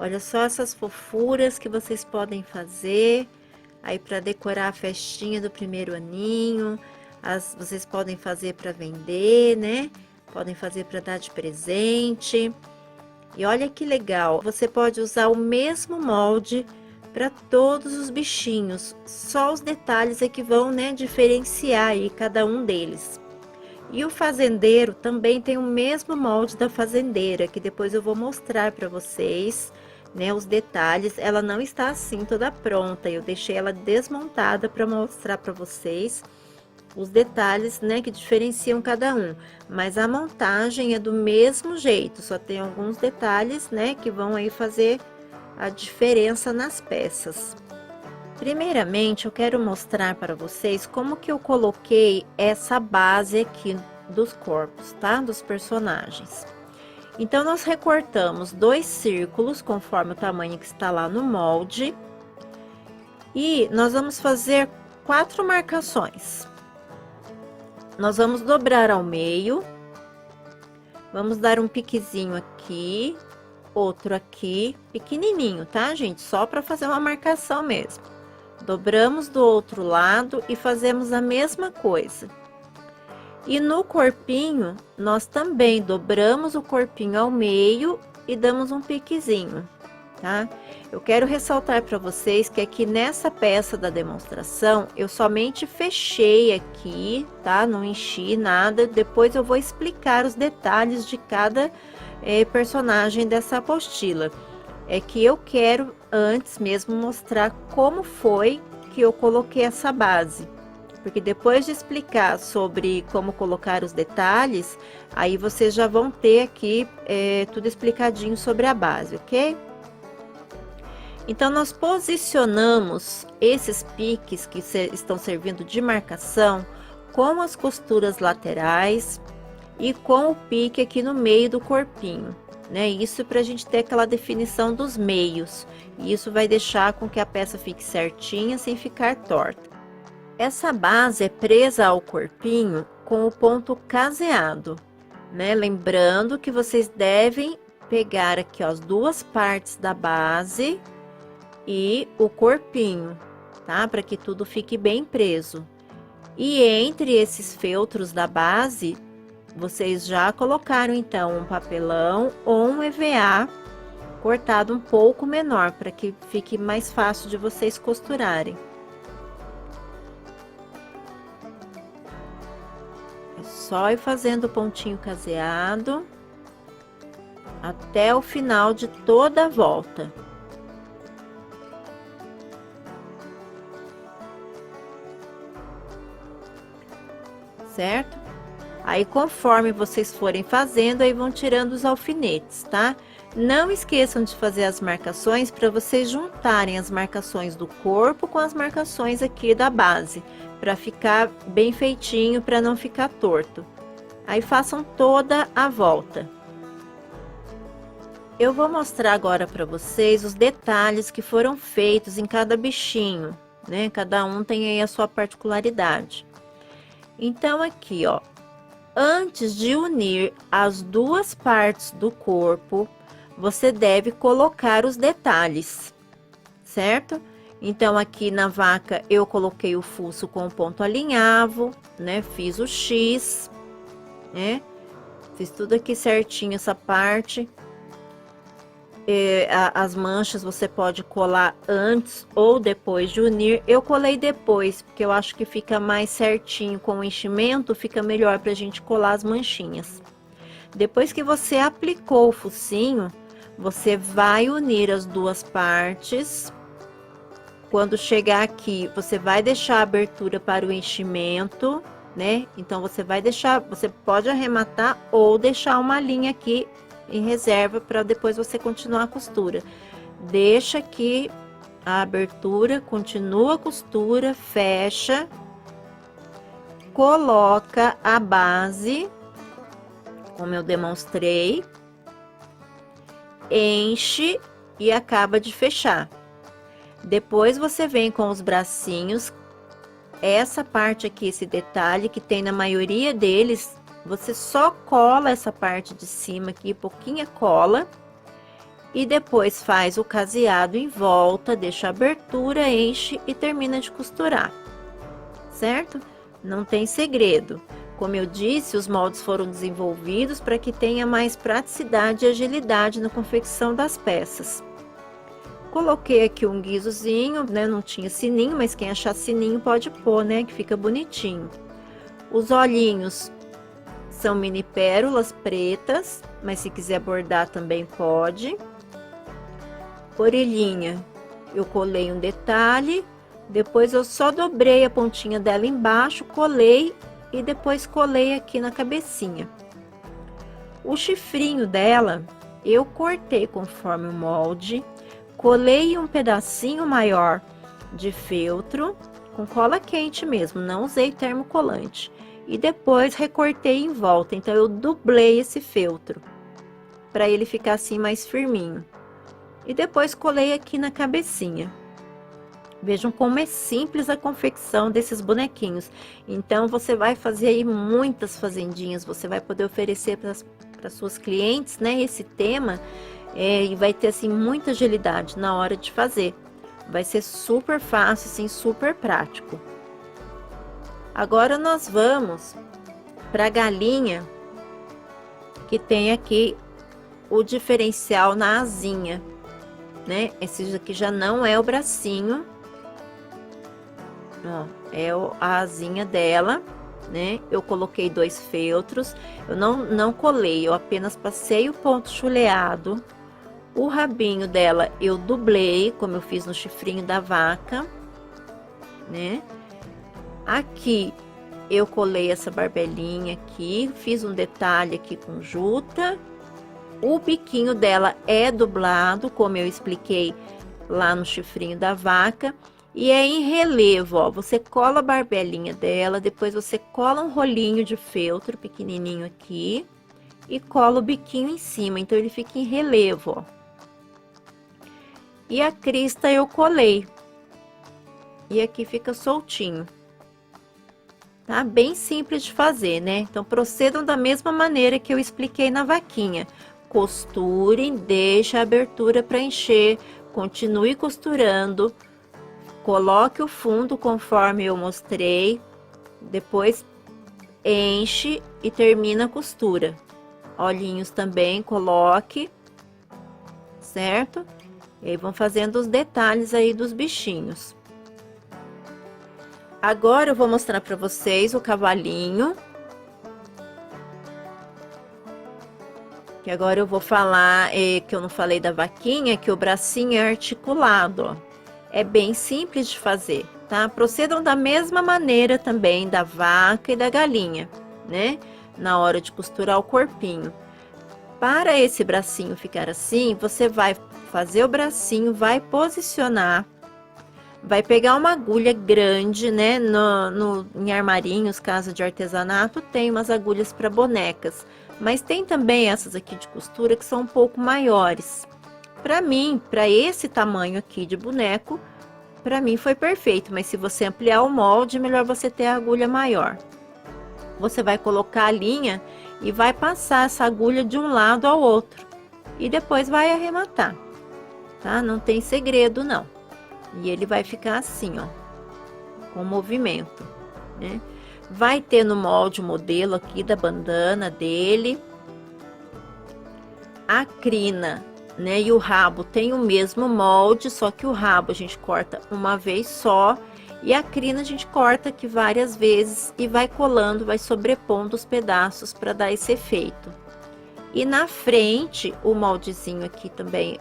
Olha só essas fofuras que vocês podem fazer aí para decorar a festinha do primeiro aninho. Vocês podem fazer para vender, né? Podem fazer para dar de presente. E olha que legal, você pode usar o mesmo molde para todos os bichinhos. Só os detalhes é que vão, né, diferenciar aí cada um deles. E o fazendeiro também tem o mesmo molde da fazendeira, que depois eu vou mostrar para vocês, né, os detalhes. Ela não está assim toda pronta, eu deixei ela desmontada para mostrar para vocês os detalhes, né, que diferenciam cada um. Mas a montagem é do mesmo jeito, só tem alguns detalhes, né, que vão aí fazer a diferença nas peças. Primeiramente, eu quero mostrar para vocês como que eu coloquei essa base aqui dos corpos, tá? Dos personagens. Então, nós recortamos 2 círculos, conforme o tamanho que está lá no molde. E nós vamos fazer 4 marcações. Nós vamos dobrar ao meio. Vamos dar um piquezinho aqui, outro aqui, pequenininho, tá, gente? Só para fazer uma marcação mesmo. Dobramos do outro lado e fazemos a mesma coisa. E no corpinho, nós também dobramos o corpinho ao meio e damos um piquezinho, tá? Eu quero ressaltar para vocês que aqui nessa peça da demonstração, eu somente fechei aqui, tá? Não enchi nada, depois eu vou explicar os detalhes de cada personagem dessa apostila. É que eu quero antes mesmo mostrar como foi que eu coloquei essa base, porque depois de explicar sobre como colocar os detalhes, aí vocês já vão ter aqui tudo explicadinho sobre a base, ok? Então, nós posicionamos esses piques que estão servindo de marcação com as costuras laterais e com o pique aqui no meio do corpinho, né? Isso para a gente ter aquela definição dos meios. E isso vai deixar com que a peça fique certinha, sem ficar torta. Essa base é presa ao corpinho com o ponto caseado, né? Lembrando que vocês devem pegar aqui, ó, as 2 partes da base e o corpinho, tá? Para que tudo fique bem preso. E entre esses feltros da base, vocês já colocaram então um papelão ou um EVA cortado um pouco menor, para que fique mais fácil de vocês costurarem. É só ir fazendo o pontinho caseado até o final de toda a volta. Certo? Aí, conforme vocês forem fazendo, aí vão tirando os alfinetes, tá? Não esqueçam de fazer as marcações para vocês juntarem as marcações do corpo com as marcações aqui da base, para ficar bem feitinho, para não ficar torto. Aí, façam toda a volta. Eu vou mostrar agora para vocês os detalhes que foram feitos em cada bichinho, né? Cada um tem aí a sua particularidade. Então, aqui, ó, antes de unir as 2 partes do corpo, você deve colocar os detalhes, certo? Então, aqui na vaca, eu coloquei o fuço com o ponto alinhavo, né? Fiz o X, né? Fiz tudo aqui certinho, essa parte. As manchas você pode colar antes ou depois de unir. Eu colei depois, porque eu acho que fica mais certinho com o enchimento, fica melhor pra gente colar as manchinhas. Depois que você aplicou o focinho, você vai unir as 2 partes. Quando chegar aqui, você vai deixar a abertura para o enchimento, né? Então, você vai deixar, você pode arrematar ou deixar uma linha aqui em reserva para depois você continuar a costura. Deixa aqui a abertura, continua a costura, fecha, coloca a base, como eu demonstrei, enche e acaba de fechar. Depois você vem com os bracinhos, essa parte aqui, esse detalhe que tem na maioria deles, você só cola essa parte de cima aqui, pouquinha cola, e depois faz o caseado em volta, deixa a abertura, enche e termina de costurar, certo? Não tem segredo. Como eu disse, os moldes foram desenvolvidos para que tenha mais praticidade e agilidade na confecção das peças. Coloquei aqui um guizozinho, né? Não tinha sininho, mas quem achar sininho pode pôr, né? Que fica bonitinho. Os olhinhos são mini pérolas pretas, mas se quiser bordar também pode. Orelhinha, eu colei um detalhe, depois eu só dobrei a pontinha dela embaixo, colei e depois colei aqui na cabecinha. O chifrinho dela, eu cortei conforme o molde, colei um pedacinho maior de feltro, com cola quente mesmo, não usei termocolante. E depois recortei em volta, então eu dublei esse feltro, para ele ficar assim mais firminho. E depois colei aqui na cabecinha. Vejam como é simples a confecção desses bonequinhos. Então, você vai fazer aí muitas fazendinhas, você vai poder oferecer para suas clientes, né, esse tema, e vai ter, assim, muita agilidade na hora de fazer. Vai ser super fácil, assim, super prático. Agora, nós vamos para a galinha, que tem aqui o diferencial na asinha, né? Esse aqui já não é o bracinho, ó, é a asinha dela, né? Eu coloquei 2 feltros, eu não colei, eu apenas passei o ponto chuleado. O rabinho dela eu dublei, como eu fiz no chifrinho da vaca, né? Aqui eu colei essa barbelinha aqui, fiz um detalhe aqui com juta. O biquinho dela é dublado, como eu expliquei lá no chifrinho da vaca. E é em relevo, ó. Você cola a barbelinha dela, depois você cola um rolinho de feltro pequenininho aqui e cola o biquinho em cima, então ele fica em relevo, ó. E a crista eu colei. E aqui fica soltinho. Tá? Bem simples de fazer, né? Então, procedam da mesma maneira que eu expliquei na vaquinha. Costurem, deixe a abertura para encher, continue costurando, coloque o fundo conforme eu mostrei, depois enche e termina a costura. Olhinhos também coloque, certo? E aí vão fazendo os detalhes aí dos bichinhos. Agora eu vou mostrar para vocês o cavalinho. Que agora eu vou falar, que eu não falei da vaquinha, que o bracinho é articulado, ó. É bem simples de fazer, tá? Procedam da mesma maneira também da vaca e da galinha, né? Na hora de costurar o corpinho. Para esse bracinho ficar assim, você vai fazer o bracinho, vai posicionar, vai pegar uma agulha grande, né? Em armarinhos, casa de artesanato, tem umas agulhas para bonecas. Mas tem também essas aqui de costura que são um pouco maiores. Para mim, para esse tamanho aqui de boneco, para mim foi perfeito. Mas se você ampliar o molde, é melhor você ter a agulha maior. Você vai colocar a linha e vai passar essa agulha de um lado ao outro. E depois vai arrematar, tá? Não tem segredo, não. E ele vai ficar assim, ó, com movimento, né? Vai ter no molde o modelo aqui da bandana dele. A crina, né, e o rabo tem o mesmo molde, só que o rabo a gente corta uma vez só. E a crina a gente corta aqui várias vezes e vai colando, vai sobrepondo os pedaços para dar esse efeito. E na frente, o moldezinho aqui também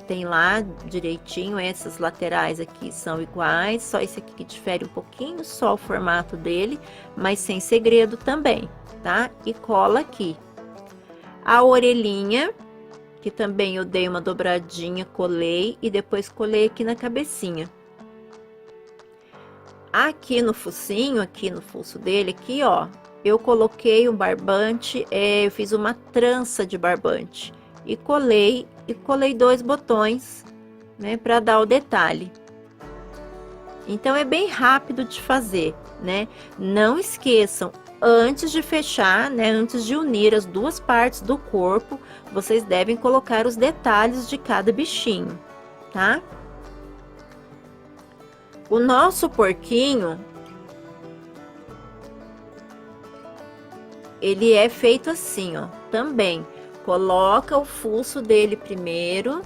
tem lá direitinho, essas laterais aqui são iguais, só esse aqui que difere um pouquinho, só o formato dele, mas sem segredo também, tá? E cola aqui. A orelhinha, que também eu dei uma dobradinha, colei e depois colei aqui na cabecinha. Aqui no focinho, aqui no fuço dele, aqui, ó, eu coloquei um barbante, eu fiz uma trança de barbante e colei 2 botões, né, para dar o detalhe. Então é bem rápido de fazer, né? Não esqueçam, antes de fechar, né, antes de unir as duas partes do corpo, vocês devem colocar os detalhes de cada bichinho, tá? O nosso porquinho, ele é feito assim, ó, também. Coloca o fuço dele primeiro,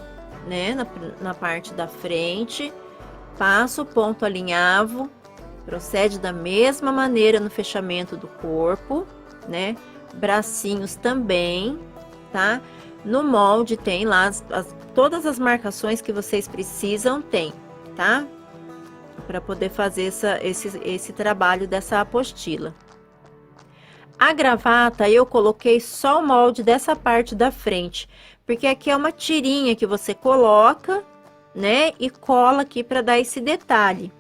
né, na parte da frente, passa o ponto alinhavo, procede da mesma maneira no fechamento do corpo, né, bracinhos também, tá? No molde tem lá todas as marcações que vocês precisam, tem, tá? Para poder fazer esse trabalho dessa apostila. A gravata eu coloquei só o molde dessa parte da frente, porque aqui é uma tirinha que você coloca, né, e cola aqui para dar esse detalhe.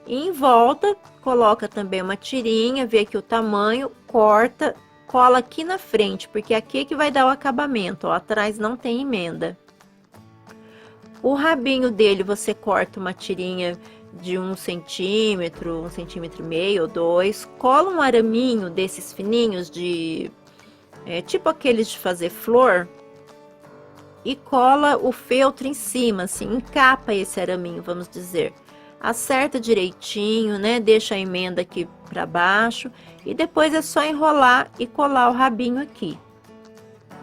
E em volta, coloca também uma tirinha, vê aqui o tamanho, corta, cola aqui na frente, porque aqui é que vai dar o acabamento, ó, atrás não tem emenda. O rabinho dele você corta uma tirinha de 1 centímetro e meio ou 2, cola um araminho desses fininhos tipo aqueles de fazer flor, e cola o feltro em cima, assim, encapa esse araminho, vamos dizer. Acerta direitinho, né? Deixa a emenda aqui para baixo e depois é só enrolar e colar o rabinho aqui.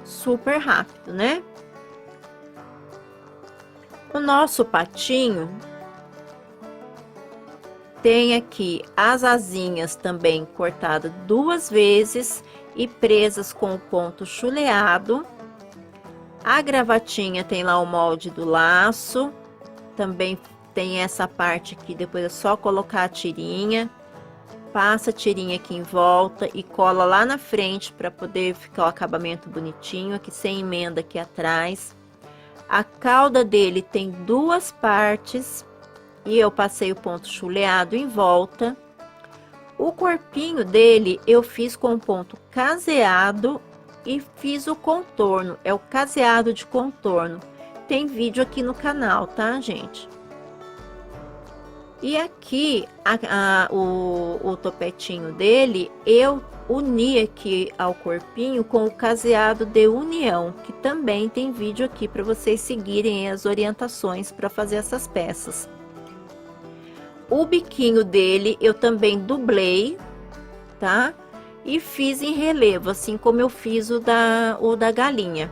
Super rápido, né? O nosso patinho tem aqui as asinhas também cortadas 2 vezes e presas com o ponto chuleado. A gravatinha tem lá o molde do laço, também tem essa parte aqui, depois é só colocar a tirinha, passa a tirinha aqui em volta e cola lá na frente para poder ficar o acabamento bonitinho, aqui sem emenda aqui atrás. A cauda dele tem 2 partes e eu passei o ponto chuleado em volta. O corpinho dele eu fiz com ponto caseado e fiz o contorno, é o caseado de contorno. Tem vídeo aqui no canal, tá, gente? E aqui o topetinho dele eu uni aqui ao corpinho com o caseado de união, que também tem vídeo aqui para vocês seguirem as orientações para fazer essas peças. O biquinho dele eu também dublei, tá? E fiz em relevo, assim como eu fiz o da galinha.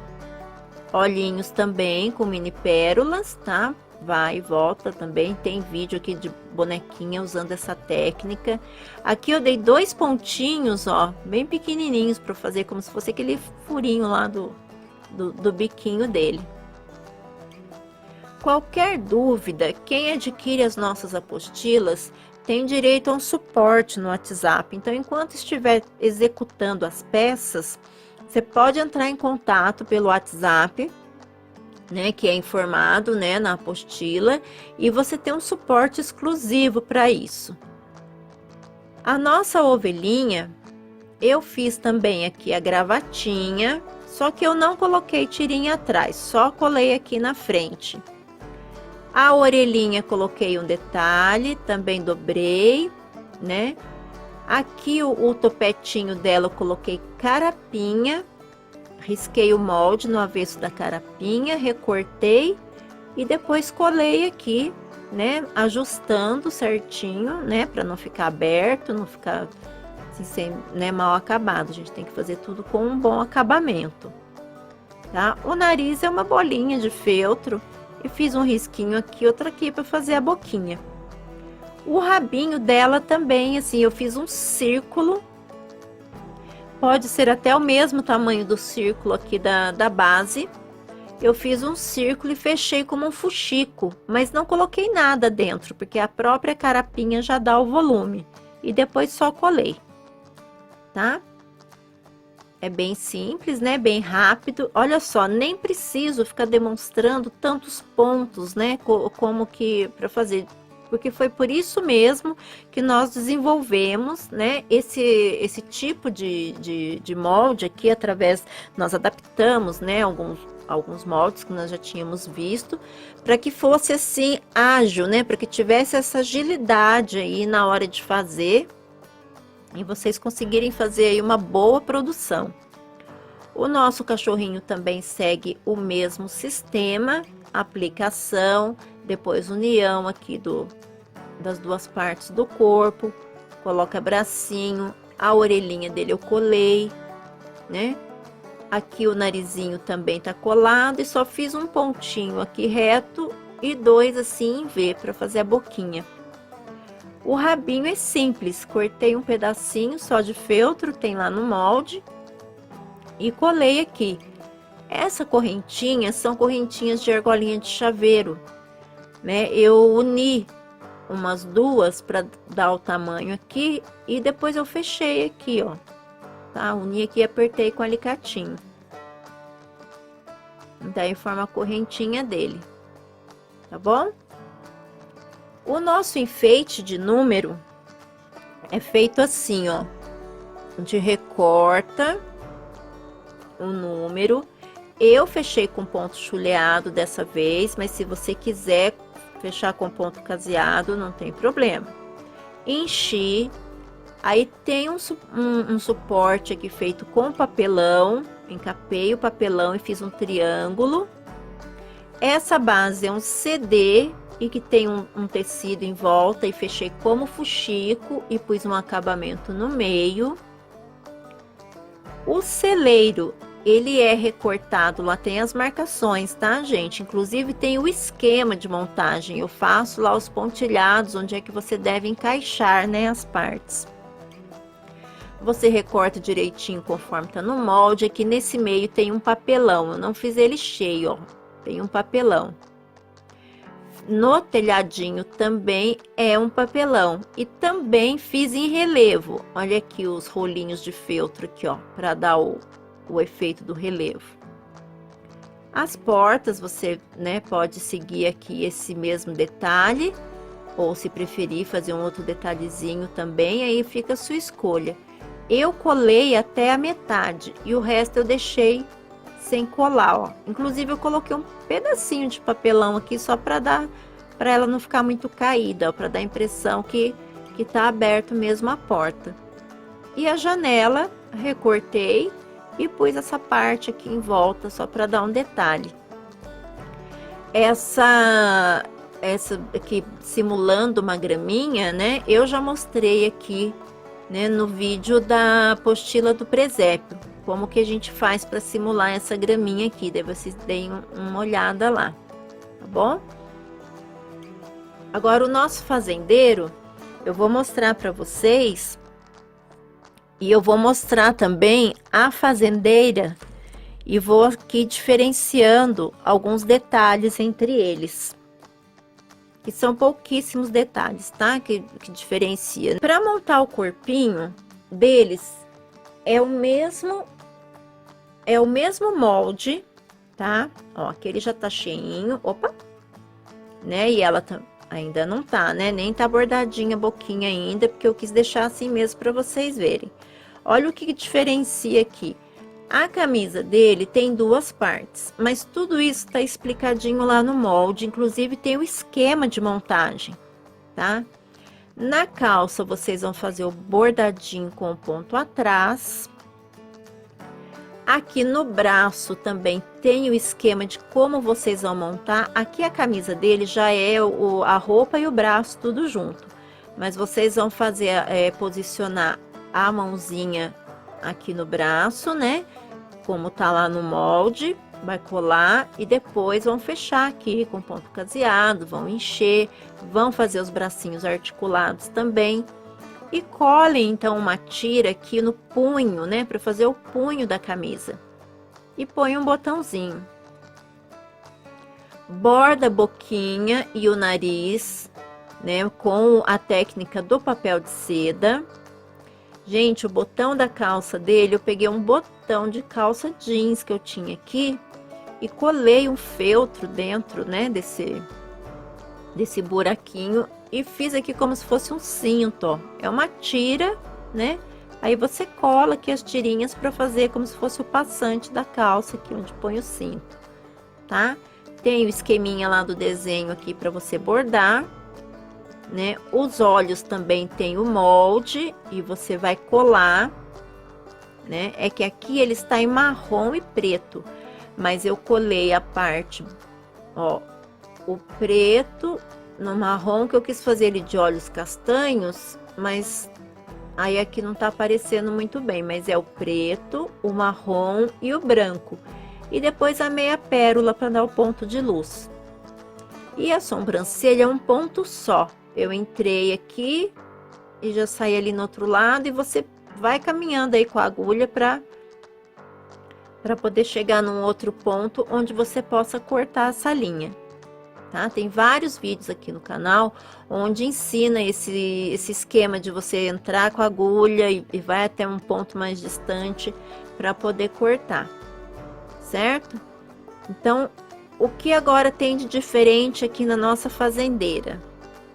Olhinhos também com mini pérolas, tá? Vai e volta também, tem vídeo aqui de bonequinha usando essa técnica. Aqui eu dei 2 pontinhos, ó, bem pequenininhos para fazer como se fosse aquele furinho lá do biquinho dele. Qualquer dúvida, quem adquire as nossas apostilas tem direito a um suporte no WhatsApp. Então, enquanto estiver executando as peças, você pode entrar em contato pelo WhatsApp, né, que é informado, né, na apostila, e você tem um suporte exclusivo para isso. A nossa ovelhinha, eu fiz também aqui a gravatinha, só que eu não coloquei tirinha atrás, só colei aqui na frente. A orelhinha coloquei um detalhe, também dobrei, né? Aqui o topetinho dela eu coloquei carapinha, risquei o molde no avesso da carapinha, recortei e depois colei aqui, né? Ajustando certinho, né? Para não ficar aberto, não ficar assim, sem, né, mal acabado. A gente tem que fazer tudo com um bom acabamento, tá? O nariz é uma bolinha de feltro. E fiz um risquinho aqui, outro aqui para fazer a boquinha. O rabinho dela também, assim, eu fiz um círculo. Pode ser até o mesmo tamanho do círculo aqui da base. Eu fiz um círculo e fechei como um fuxico, mas não coloquei nada dentro, porque a própria carapinha já dá o volume. E depois só colei, tá? É bem simples, né? Bem rápido. Olha só, nem preciso ficar demonstrando tantos pontos, né? Como que para fazer, porque foi por isso mesmo que nós desenvolvemos, né? Esse tipo de molde aqui, nós adaptamos, né? Alguns moldes que nós já tínhamos visto, para que fosse assim ágil, né? Para que tivesse essa agilidade aí na hora de fazer. e vocês conseguirem fazer aí uma boa produção. O nosso cachorrinho também segue o mesmo sistema, aplicação, depois união aqui das duas partes do corpo, coloca bracinho, a orelhinha dele eu colei, né? Aqui o narizinho também tá colado e só fiz um pontinho aqui reto e dois assim em V para fazer a boquinha. O rabinho é simples, cortei um pedacinho só de feltro, tem lá no molde, e colei aqui. Essa correntinha são correntinhas de argolinha de chaveiro, né? Eu uni umas duas para dar o tamanho aqui e depois eu fechei aqui, ó, tá? Uni aqui e apertei com alicatinho. Daí forma a correntinha dele, tá bom? O nosso enfeite de número é feito assim, ó. A gente recorta o número. Eu fechei com ponto chuleado dessa vez, mas se você quiser fechar com ponto caseado, não tem problema. Enchi. Aí tem um suporte aqui feito com papelão. Encapei o papelão e fiz um triângulo. Essa base é um CD e que tem um tecido em volta e fechei como fuxico e pus um acabamento no meio. O celeiro, ele é recortado, lá tem as marcações, tá, gente? Inclusive tem o esquema de montagem, eu faço lá os pontilhados, onde é que você deve encaixar, né, as partes. Você recorta direitinho conforme tá no molde. Aqui nesse meio tem um papelão, eu não fiz ele cheio, ó, tem um papelão. No telhadinho também é um papelão e também fiz em relevo. Olha aqui os rolinhos de feltro aqui, ó, para dar o efeito do relevo. As portas você, né, pode seguir aqui esse mesmo detalhe ou se preferir fazer um outro detalhezinho também, aí fica a sua escolha. Eu colei até a metade e o resto eu deixei sem colar, ó. Inclusive eu coloquei um pedacinho de papelão aqui só para ela não ficar muito caída, para dar a impressão que tá aberto mesmo a porta. E a janela recortei e pus essa parte aqui em volta só para dar um detalhe. Essa aqui simulando uma graminha, né? Eu já mostrei aqui, né, no vídeo da apostila do presépio, como que a gente faz para simular essa graminha aqui. Daí vocês deem uma olhada lá, tá bom? Agora o nosso fazendeiro, eu vou mostrar para vocês e eu vou mostrar também a fazendeira e vou aqui diferenciando alguns detalhes entre eles, que são pouquíssimos detalhes, tá? Que diferencia. Para montar o corpinho deles é o mesmo molde, tá? Ó, aqui ele já tá cheinho, opa, né? E ela ainda não tá, né? Nem tá bordadinha a boquinha ainda, porque eu quis deixar assim mesmo para vocês verem. Olha o que diferencia aqui. A camisa dele tem duas partes, mas tudo isso tá explicadinho lá no molde, inclusive tem o esquema de montagem, tá? Na calça vocês vão fazer o bordadinho com o ponto atrás. Aqui no braço também tem o esquema de como vocês vão montar. Aqui a camisa dele já é a roupa e o braço tudo junto, mas vocês vão fazer posicionar a mãozinha aqui no braço, né? Como tá lá no molde, vai colar e depois vão fechar aqui com ponto caseado, vão encher, vão fazer os bracinhos articulados também. E colhem então uma tira aqui no punho, né, para fazer o punho da camisa. E põe um botãozinho. Borda a boquinha e o nariz, né, com a técnica do papel de seda. Gente, o botão da calça dele, eu peguei um botão de calça jeans que eu tinha aqui e colei um feltro dentro, né, desse buraquinho e fiz aqui como se fosse um cinto, ó. É uma tira, né? Aí você cola aqui as tirinhas para fazer como se fosse o passante da calça aqui onde põe o cinto, tá? Tem o esqueminha lá do desenho aqui para você bordar, né? Os olhos também tem o molde e você vai colar, né? É que aqui ele está em marrom e preto, mas eu colei a parte, ó, o preto no marrom, que eu quis fazer ele de olhos castanhos, mas aí aqui não tá aparecendo muito bem, mas é o preto, o marrom e o branco. E depois a meia pérola para dar o ponto de luz. E a sobrancelha é um ponto só. Eu entrei aqui e já saí ali no outro lado, e você vai caminhando aí com a agulha para poder chegar num outro ponto onde você possa cortar essa linha. Tá? Tem vários vídeos aqui no canal onde ensina esse esquema de você entrar com a agulha e vai até um ponto mais distante para poder cortar, certo? Então, o que agora tem de diferente aqui na nossa fazendeira,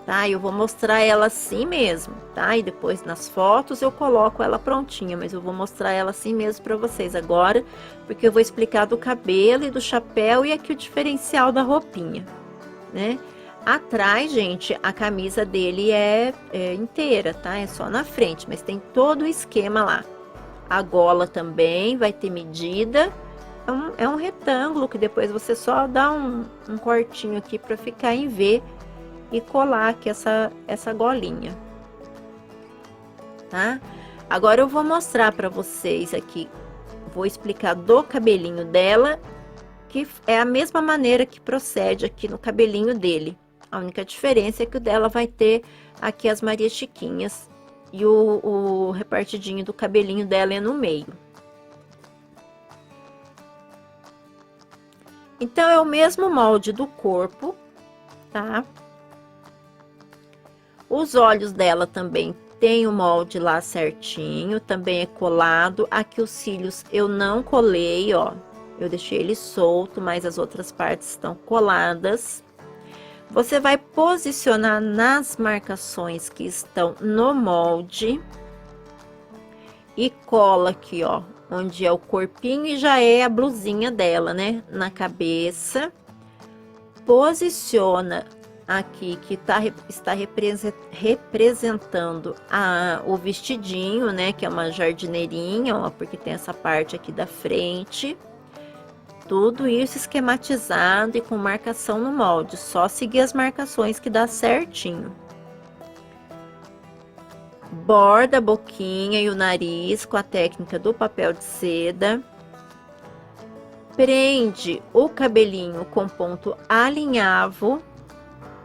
tá? Eu vou mostrar ela assim mesmo, tá? E depois nas fotos eu coloco ela prontinha, mas eu vou mostrar ela assim mesmo para vocês agora, porque eu vou explicar do cabelo e do chapéu e aqui o diferencial da roupinha, né? Atrás, gente, a camisa dele é inteira, tá? É só na frente, mas tem todo o esquema lá. A gola também vai ter medida. É um retângulo que depois você só dá um cortinho aqui para ficar em V e colar aqui essa golinha, tá? Agora eu vou mostrar para vocês aqui, vou explicar do cabelinho dela, que é a mesma maneira que procede aqui no cabelinho dele. A única diferença é que o dela vai ter aqui as Maria Chiquinhas e o repartidinho do cabelinho dela é no meio. Então, é o mesmo molde do corpo, tá? Os olhos dela também tem o molde lá certinho, também é colado. Aqui os cílios eu não colei, ó. Eu deixei ele solto, mas as outras partes estão coladas. Você vai posicionar nas marcações que estão no molde e cola aqui, ó, onde é o corpinho e já é a blusinha dela, né? Na cabeça. Posiciona aqui que está representando o vestidinho, né? Que é uma jardineirinha, ó, porque tem essa parte aqui da frente. Tudo isso esquematizado e com marcação no molde, só seguir as marcações que dá certinho. Borda a boquinha e o nariz com a técnica do papel de seda. Prende o cabelinho com ponto alinhavo,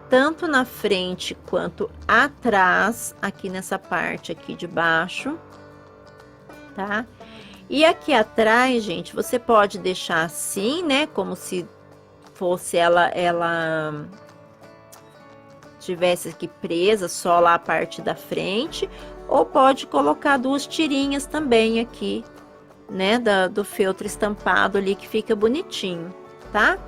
tanto na frente quanto atrás, aqui nessa parte aqui de baixo, tá? E aqui atrás, gente, você pode deixar assim, né? Como se fosse ela tivesse aqui presa só lá a parte da frente, ou pode colocar duas tirinhas também aqui, né? Do feltro estampado ali, que fica bonitinho, tá?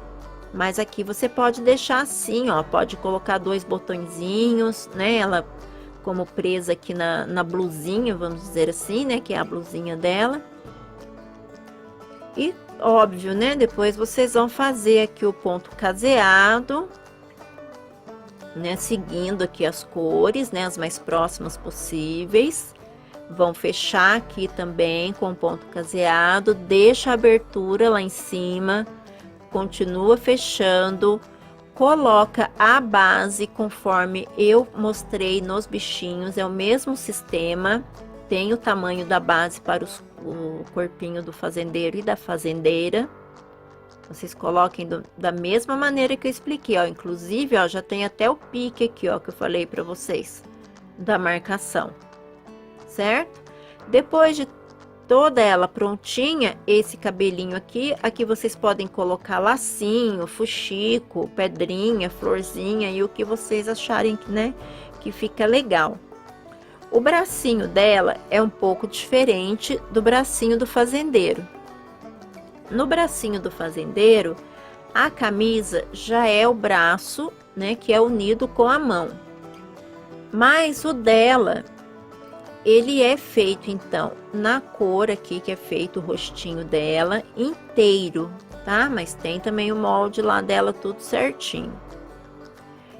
Mas aqui você pode deixar assim, ó, pode colocar dois botõezinhos, né? Ela como presa aqui na blusinha, vamos dizer assim, né? Que é a blusinha dela. E óbvio, né? Depois vocês vão fazer aqui o ponto caseado, né? Seguindo aqui as cores, né? As mais próximas possíveis. Vão fechar aqui também com ponto caseado, deixa a abertura lá em cima, continua fechando, coloca a base conforme eu mostrei nos bichinhos, é o mesmo sistema, tem o tamanho da base para o corpinho do fazendeiro e da fazendeira. Vocês coloquem da mesma maneira que eu expliquei, ó. Inclusive, ó, já tem até o pique aqui, ó, que eu falei para vocês, da marcação, certo? Depois de toda ela prontinha, esse cabelinho aqui vocês podem colocar lacinho, fuxico, pedrinha, florzinha e o que vocês acharem, né, que fica legal. O bracinho dela é um pouco diferente do bracinho do fazendeiro. No bracinho do fazendeiro, a camisa já é o braço, né, que é unido com a mão. Mas o dela, ele é feito, então, na cor aqui, que é feito o rostinho dela inteiro, tá? Mas tem também o molde lá dela tudo certinho.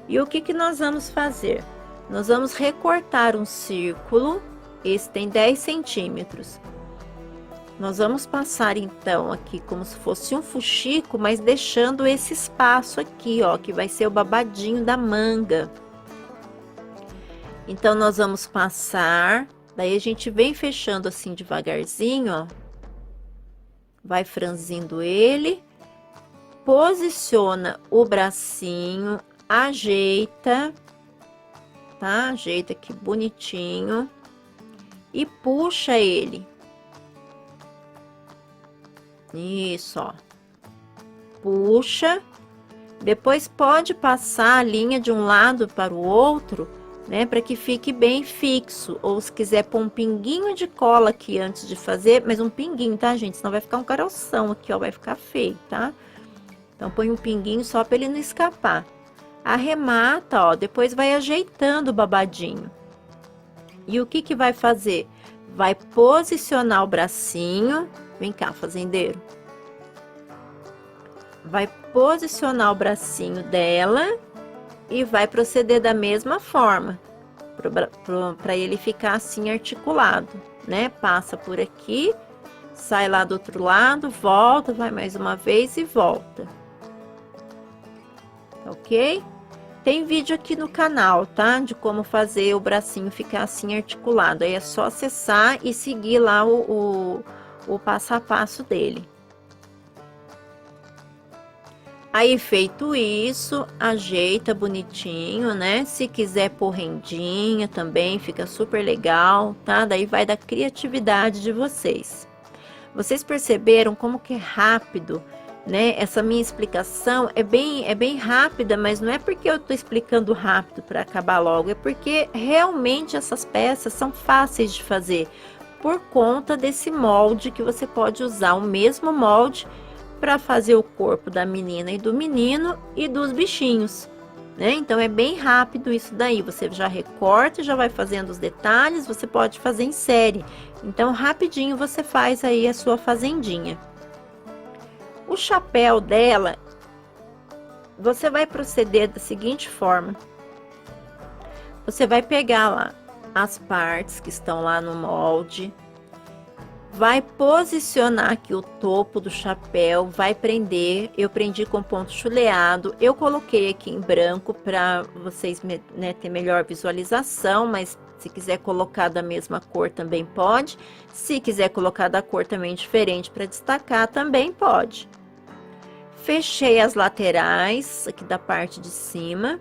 E o que nós vamos fazer? Nós vamos recortar um círculo, esse tem 10 centímetros. Nós vamos passar então aqui como se fosse um fuxico, mas deixando esse espaço aqui, ó, que vai ser o babadinho da manga. Então, nós vamos passar, daí a gente vem fechando assim devagarzinho, ó. Vai franzindo ele, posiciona o bracinho, ajeita, tá? Ajeita aqui bonitinho e puxa ele. Isso, ó. Puxa. Depois pode passar a linha de um lado para o outro, né? Para que fique bem fixo. Ou se quiser pôr um pinguinho de cola aqui antes de fazer, mas um pinguinho, tá, gente? Senão vai ficar um caroção aqui, ó. Vai ficar feio, tá? Então, põe um pinguinho só para ele não escapar. Arremata, ó. Depois vai ajeitando o babadinho. E o que que vai fazer? Vai posicionar o bracinho. Vem cá, fazendeiro. Vai posicionar o bracinho dela e vai proceder da mesma forma, para ele ficar assim articulado, né? Passa por aqui, sai lá do outro lado, volta, vai mais uma vez e volta. Ok? Tem vídeo aqui no canal, tá? De como fazer o bracinho ficar assim articulado. Aí é só acessar e seguir lá o passo a passo dele. Aí, feito isso, ajeita bonitinho, né? Se quiser pôr rendinha também, fica super legal, tá? Daí vai da criatividade de vocês. Vocês perceberam como que é rápido, né? Essa minha explicação é bem rápida, mas não é porque eu tô explicando rápido para acabar logo, é porque realmente essas peças são fáceis de fazer, por conta desse molde que você pode usar o mesmo molde para fazer o corpo da menina e do menino e dos bichinhos, né? Então é bem rápido isso daí. Você já recorta, já vai fazendo os detalhes. Você pode fazer em série. Então rapidinho você faz aí a sua fazendinha. O chapéu dela, você vai proceder da seguinte forma: você vai pegar lá as partes que estão lá no molde. Vai posicionar aqui o topo do chapéu, vai prender. Eu prendi com ponto chuleado. Eu coloquei aqui em branco para vocês, né, ter melhor visualização, mas se quiser colocar da mesma cor também pode. Se quiser colocar da cor também diferente para destacar, também pode. Fechei as laterais aqui da parte de cima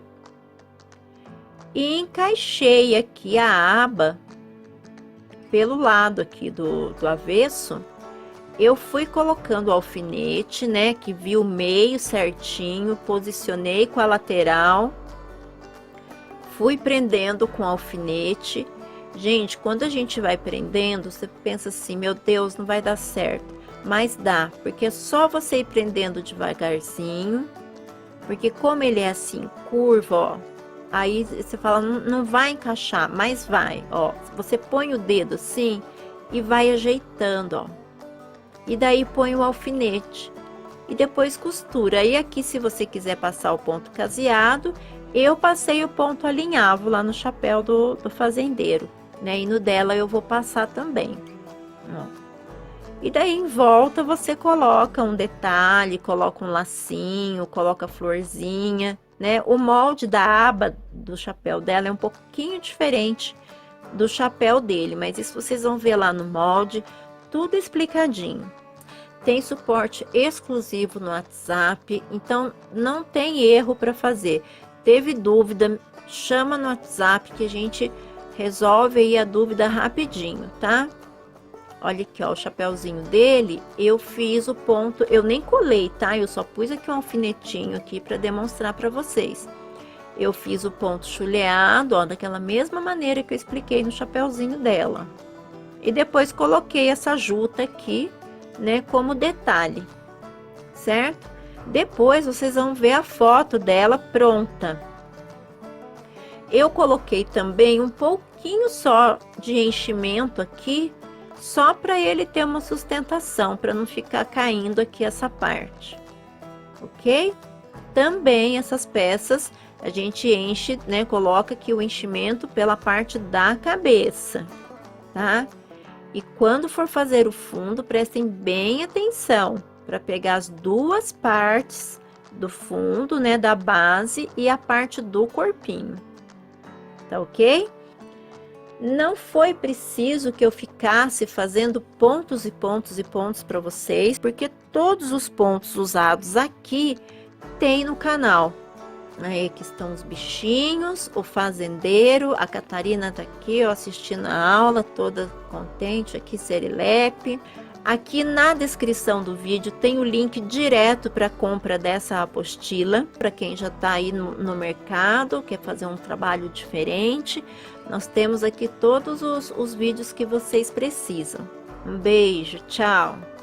e encaixei aqui a aba pelo lado aqui do avesso. Eu fui colocando o alfinete, né, que vi o meio certinho, posicionei com a lateral, fui prendendo com o alfinete. Gente, quando a gente vai prendendo, você pensa assim, meu Deus, não vai dar certo, mas dá, porque é só você ir prendendo devagarzinho, porque como ele é assim, curva, ó, aí você fala, não vai encaixar, mas vai, ó. Você põe o dedo assim e vai ajeitando, ó. E daí põe o alfinete e depois costura. Aí aqui, se você quiser passar o ponto caseado, eu passei o ponto alinhavo lá no chapéu do fazendeiro, né? E no dela eu vou passar também, ó. E daí em volta você coloca um detalhe, coloca um lacinho, coloca florzinha, né? O molde da aba do chapéu dela é um pouquinho diferente do chapéu dele, mas isso vocês vão ver lá no molde, tudo explicadinho. Tem suporte exclusivo no WhatsApp, então não tem erro para fazer. Teve dúvida, chama no WhatsApp que a gente resolve aí a dúvida rapidinho, tá? Olha aqui, ó, o chapéuzinho dele, eu fiz o ponto, eu nem colei, tá? Eu só pus aqui um alfinetinho aqui para demonstrar para vocês. Eu fiz o ponto chuleado, ó, daquela mesma maneira que eu expliquei no chapéuzinho dela. E depois coloquei essa juta aqui, né, como detalhe, certo? Depois vocês vão ver a foto dela pronta. Eu coloquei também um pouquinho só de enchimento aqui, só para ele ter uma sustentação, para não ficar caindo aqui essa parte, ok? também essas peças a gente enche, né? Coloca aqui o enchimento pela parte da cabeça, tá? E quando for fazer o fundo, prestem bem atenção para pegar as duas partes do fundo, né? Da base e a parte do corpinho, tá ok? Não foi preciso que eu ficasse fazendo pontos e pontos e pontos para vocês, porque todos os pontos usados aqui tem no canal. Aí aqui estão os bichinhos, o fazendeiro, a Catarina tá aqui, ó, assistindo a aula, toda contente aqui, serelepe. Aqui na descrição do vídeo tem o link direto para compra dessa apostila, para quem já está aí no mercado, quer fazer um trabalho diferente. Nós temos aqui todos os vídeos que vocês precisam. Um beijo, tchau!